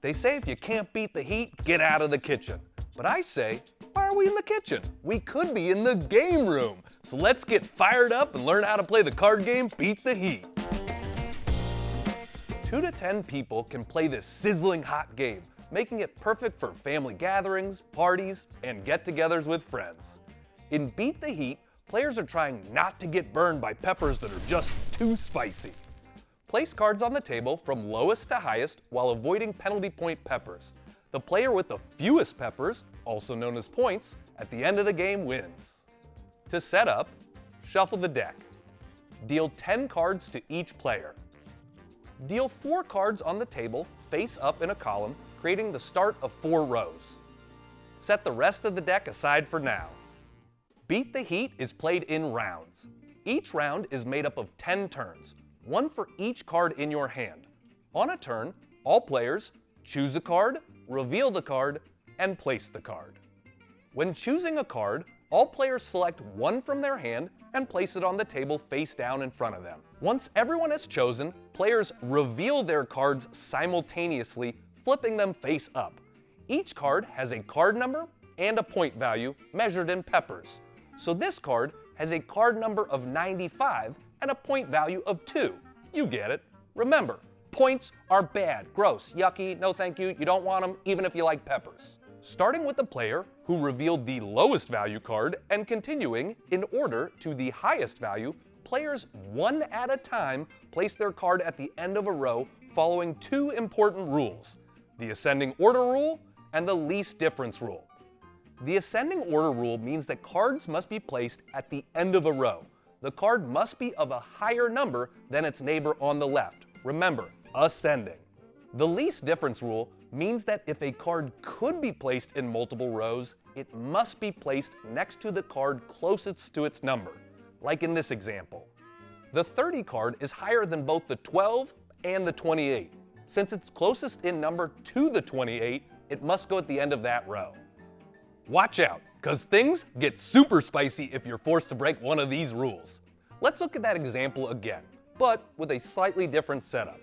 They say if you can't beat the heat, get out of the kitchen. But I say, why are we in the kitchen? We could be in the game room. So let's get fired up and learn how to play the card game Beat the Heat. 2 to 10 people can play this sizzling hot game, making it perfect for family gatherings, parties, and get-togethers with friends. In Beat the Heat, players are trying not to get burned by peppers that are just too spicy. Place cards on the table from lowest to highest while avoiding penalty point peppers. The player with the fewest peppers, also known as points, at the end of the game wins. To set up, shuffle the deck. Deal 10 cards to each player. Deal 4 cards on the table face up in a column, creating the start of 4 rows. Set the rest of the deck aside for now. Beat the Heat is played in rounds. Each round is made up of 10 turns, 1 for each card in your hand. On a turn, all players choose a card, reveal the card, and place the card. When choosing a card, all players select 1 from their hand and place it on the table face down in front of them. Once everyone has chosen, players reveal their cards simultaneously, flipping them face up. Each card has a card number and a point value measured in peppers. So this card has a card number of 95 and a point value of 2. You get it. Remember, points are bad, gross, yucky, no thank you, you don't want them even if you like peppers. Starting with the player who revealed the lowest value card and continuing in order to the highest value, players one at a time place their card at the end of a row following 2 important rules: the ascending order rule and the least difference rule. The ascending order rule means that cards must be placed at the end of a row. The card must be of a higher number than its neighbor on the left. Remember, ascending. The least difference rule means that if a card could be placed in multiple rows, it must be placed next to the card closest to its number, like in this example. The 30 card is higher than both the 12 and the 28. Since it's closest in number to the 28, it must go at the end of that row. Watch out, because things get super spicy if you're forced to break one of these rules. Let's look at that example again, but with a slightly different setup.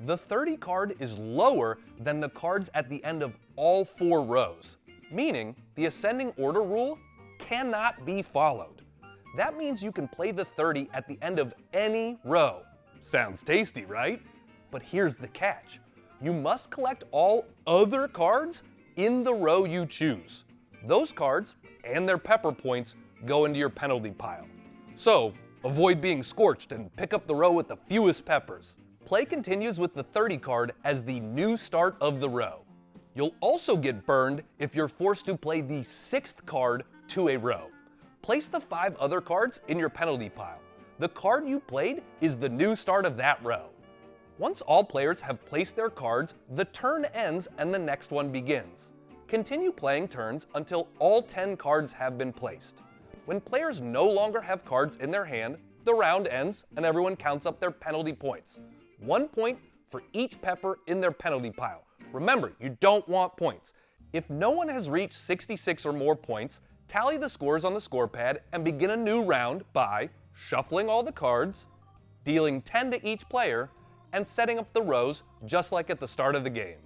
The 30 card is lower than the cards at the end of all 4 rows, meaning the ascending order rule cannot be followed. That means you can play the 30 at the end of any row. Sounds tasty, right? But here's the catch. You must collect all other cards in the row you choose. Those cards and their pepper points go into your penalty pile. So, avoid being scorched and pick up the row with the fewest peppers. Play continues with the 30 card as the new start of the row. You'll also get burned if you're forced to play the 6th card to a row. Place the 5 other cards in your penalty pile. The card you played is the new start of that row. Once all players have placed their cards, the turn ends and the next one begins. Continue playing turns until all 10 cards have been placed. When players no longer have cards in their hand, the round ends and everyone counts up their penalty points. 1 point for each pepper in their penalty pile. Remember, you don't want points. If no one has reached 66 or more points, tally the scores on the score pad and begin a new round by shuffling all the cards, dealing 10 to each player, and setting up the rows just like at the start of the game.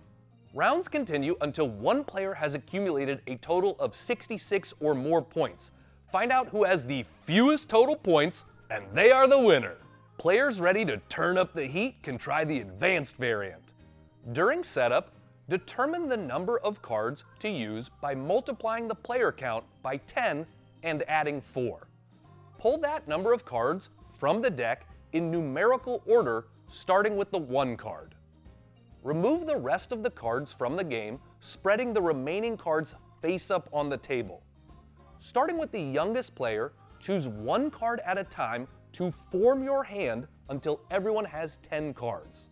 Rounds continue until one player has accumulated a total of 66 or more points. Find out who has the fewest total points, and they are the winner. Players ready to turn up the heat can try the advanced variant. During setup, determine the number of cards to use by multiplying the player count by 10 and adding 4. Pull that number of cards from the deck in numerical order, starting with the 1 card. Remove the rest of the cards from the game, spreading the remaining cards face up on the table. Starting with the youngest player, choose 1 card at a time to form your hand until everyone has 10 cards.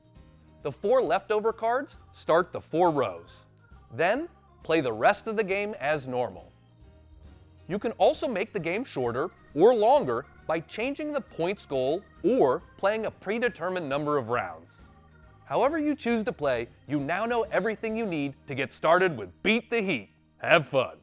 The 4 leftover cards start the 4 rows. Then, play the rest of the game as normal. You can also make the game shorter or longer by changing the points goal or playing a predetermined number of rounds. However you choose to play, you now know everything you need to get started with Beat the Heat. Have fun!